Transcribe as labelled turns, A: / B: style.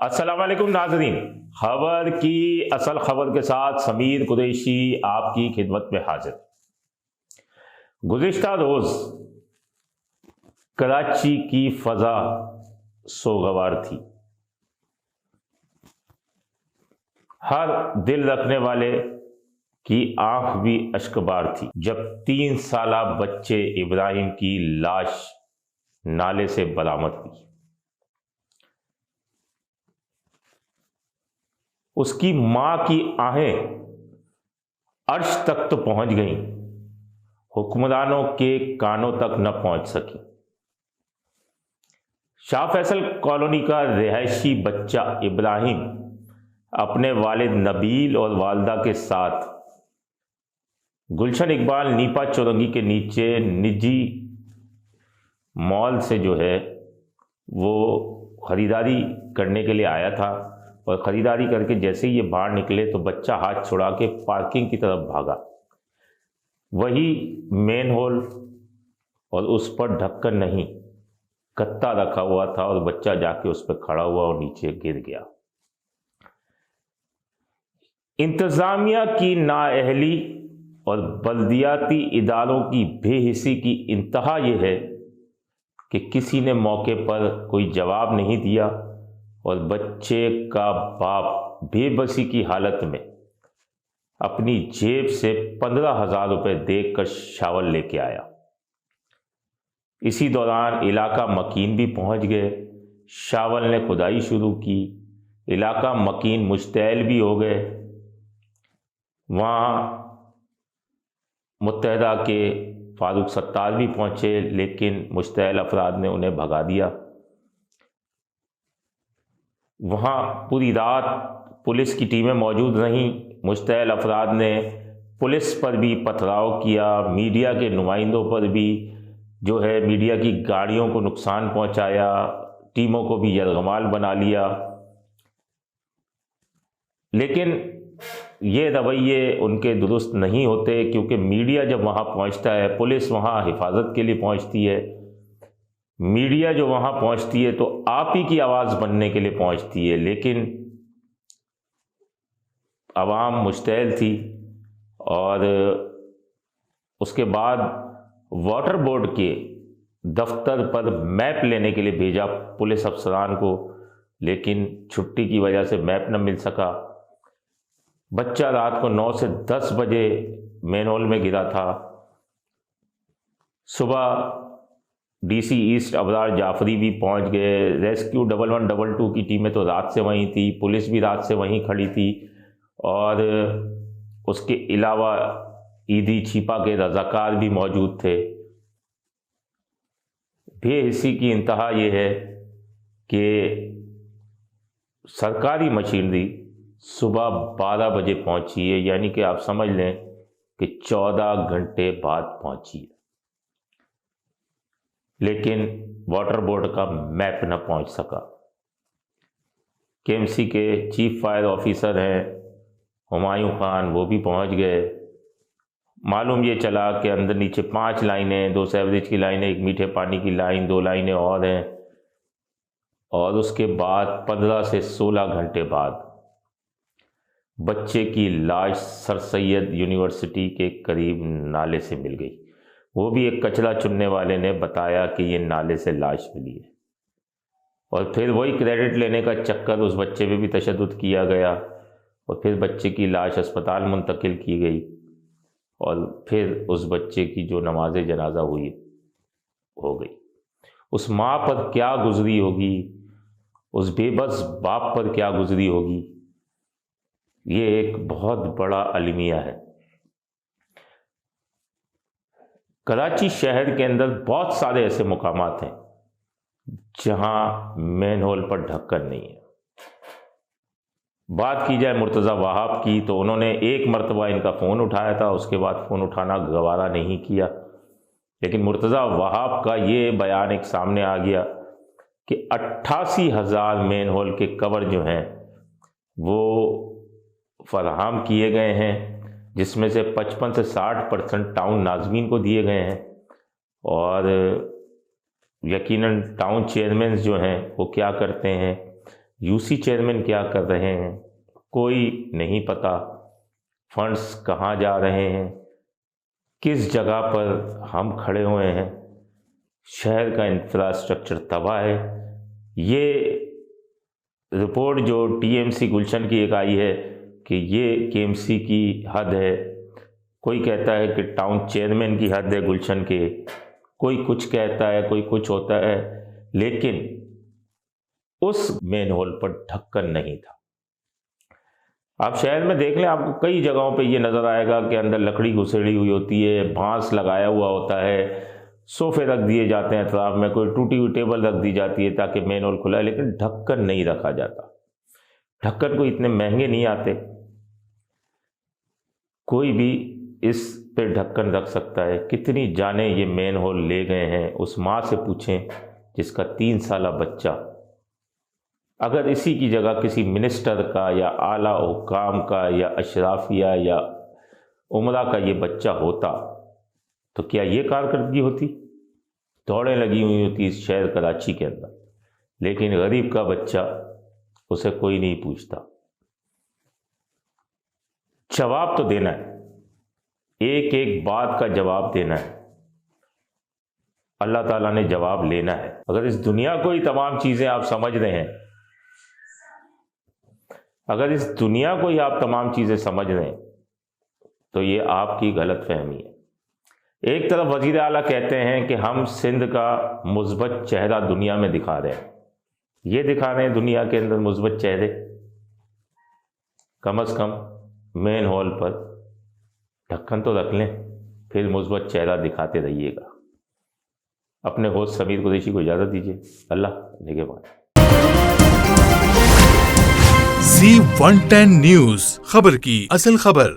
A: अस्सलाम वालेकुम नाज़रीन, खबर की असल खबर के साथ समीर कुरैशी आपकी खिदमत में हाजिर। गुज़िश्ता रोज़ कराची की फ़ज़ा सोगवार थी। हर दिल रखने वाले की आंख भी अश्कबार थी जब 3 साला बच्चे इब्राहिम की लाश नाले से बरामद हुई। उसकी मां की आहें अर्श तक तो पहुंच गईं, हुक्मरानों के कानों तक न पहुंच सकी। शाह फैसल कॉलोनी का रिहायशी बच्चा इब्राहिम अपने वालिद नबील और वालदा के साथ गुलशन इकबाल नीपा चौरंगी के नीचे निजी मॉल से जो है वो ख़रीदारी करने के लिए आया था और ख़रीदारी करके जैसे ही ये बाहर निकले तो बच्चा हाथ छुड़ा के पार्किंग की तरफ भागा। वही मेन होल और उस पर ढक्कन नहीं, कत्ता रखा हुआ था और बच्चा जाके उस पर खड़ा हुआ और नीचे गिर गया। इंतज़ामिया की नाअहली और बल्दियाती इदारों की बेहिसी की इंतहा यह है कि किसी ने मौके पर कोई जवाब नहीं दिया और बच्चे का बाप बेबसी की हालत में अपनी जेब से 15,000 रुपये देकर शावल लेके आया। इसी दौरान इलाका मकीन भी पहुंच गए। शावल ने खुदाई शुरू की, इलाका मकीन मुश्तैल भी हो गए। वहाँ मुत्तहदा के फारूक सत्तार भी पहुँचे, लेकिन मुश्तैल अफराद ने उन्हें भगा दिया। वहाँ पूरी रात पुलिस की टीमें मौजूद रहीं। मुश्तैल अफराद ने पुलिस पर भी पथराव किया, मीडिया के नुमाइंदों पर भी जो है मीडिया की गाड़ियों को नुकसान पहुँचाया, टीमों को भी यरगमाल बना लिया। लेकिन ये रवैये उनके दुरुस्त नहीं होते, क्योंकि मीडिया जब वहाँ पहुँचता है, पुलिस वहाँ हिफाजत के लिए पहुँचती है। मीडिया जो वहाँ पहुँचती है तो आप ही की आवाज़ बनने के लिए पहुँचती है, लेकिन आवाम मुश्तैल थी। और उसके बाद वाटर बोर्ड के दफ्तर पर मैप लेने के लिए भेजा पुलिस अफसरान को, लेकिन छुट्टी की वजह से मैप न मिल सका। बच्चा रात को 9 से 10 बजे मेन हॉल में गिरा था। सुबह डीसी ईस्ट अबरार जाफरी भी पहुंच गए। रेस्क्यू 1112 की टीमें तो रात से वहीं थी, पुलिस भी रात से वहीं खड़ी थी। और उसके अलावा ईदी छिपा के रजाकार भी मौजूद थे। बेहिसी की इंतहा ये है कि सरकारी मशीनरी सुबह 12 बजे पहुंची है, यानी कि आप समझ लें कि 14 घंटे बाद पहुंची है, लेकिन वाटर बोर्ड का मैप न पहुंच सका। केएमसी के चीफ फायर ऑफिसर हैं हुमायूं खान, वो भी पहुंच गए। मालूम ये चला कि अंदर नीचे 5 लाइनें, 2 सीवरेज की लाइनें, 1 मीठे पानी की लाइन, 2 लाइनें और हैं। और उसके बाद 15 से 16 घंटे बाद बच्चे की लाश सर सैयद यूनिवर्सिटी के करीब नाले से मिल गई। वो भी एक कचरा चुनने वाले ने बताया कि ये नाले से लाश मिली है। और फिर वही क्रेडिट लेने का चक्कर उस बच्चे पे भी तशद्दुद किया गया और फिर बच्चे की लाश अस्पताल मुंतकिल की गई और फिर उस बच्चे की जो नमाज जनाजा हुई हो गई। उस माँ पर क्या गुजरी होगी, उस बेबस बाप पर क्या गुजरी होगी, ये एक बहुत बड़ा अलमिया है। कराची शहर के अंदर बहुत सारे ऐसे मुकामात हैं जहां मेन होल पर ढक्कन नहीं है। बात की जाए मुर्तज़ा वहाब की तो उन्होंने एक मरतबा इनका फ़ोन उठाया था, उसके बाद फ़ोन उठाना गवारा नहीं किया। लेकिन मुर्तज़ा वहाब का ये बयान एक सामने आ गया कि 88,000 मेन होल के कवर जो हैं वो फराहम किए गए हैं, जिसमें से 55 से 60% टाउन नाज़मीन को दिए गए हैं। और यकीनन टाउन चेयरमैन जो हैं वो क्या करते हैं यूसी चेयरमैन क्या कर रहे हैं कोई नहीं पता, फंड्स कहाँ जा रहे हैं, किस जगह पर हम खड़े हुए हैं, शहर का इंफ्रास्ट्रक्चर तबाह है। ये रिपोर्ट जो टीएमसी गुलशन की एक आई है कि ये केएमसी की हद है, कोई कहता है कि टाउन चेयरमैन की हद है गुलशन के, कोई कुछ कहता है, कोई कुछ होता है, लेकिन उस मेन होल पर ढक्कन नहीं था। आप शहर में देख लें, आपको कई जगहों पे ये नज़र आएगा कि अंदर लकड़ी घुसेड़ी हुई होती है, बांस लगाया हुआ होता है, सोफे रख दिए जाते हैं अतराफ में, कोई टूटी हुई टेबल रख दी जाती है ताकि मेन होल खुला है, लेकिन ढक्कन नहीं रखा जाता। ढक्कन को इतने महंगे नहीं आते, कोई भी इस पे ढक्कन रख सकता है। कितनी जाने ये मेन होल ले गए हैं, उस माँ से पूछें जिसका 3 साला बच्चा, अगर इसी की जगह किसी मिनिस्टर का या आला हुकाम का या अशराफिया या उमरा का ये बच्चा होता तो क्या ये कारकर्दगी होती? दौड़ें लगी हुई होती इस शहर कराची के अंदर, लेकिन गरीब का बच्चा, उसे कोई नहीं पूछता। जवाब तो देना है, एक एक बात का जवाब देना है, अल्लाह ताला ने जवाब लेना है। अगर इस दुनिया को ही तमाम चीज़ें आप समझ रहे हैं, अगर इस दुनिया को ही आप तमाम चीज़ें समझ रहे हैं, तो ये आपकी गलत फहमी है। एक तरफ वज़ीर आला कहते हैं कि हम सिंध का मुस्बत चेहरा दुनिया में दिखा रहे हैं, ये दिखा रहे हैं दुनिया के अंदर मुस्बत चेहरे, कम से कम मेन हॉल पर ढक्कन तो रख लें, फिर मुस्बत चेहरा दिखाते रहिएगा। अपने होस्ट समीर कुरैशी को इजाज़त दीजिए। अल्लाह निगहबान।
B: Z110 न्यूज़, खबर की असल खबर।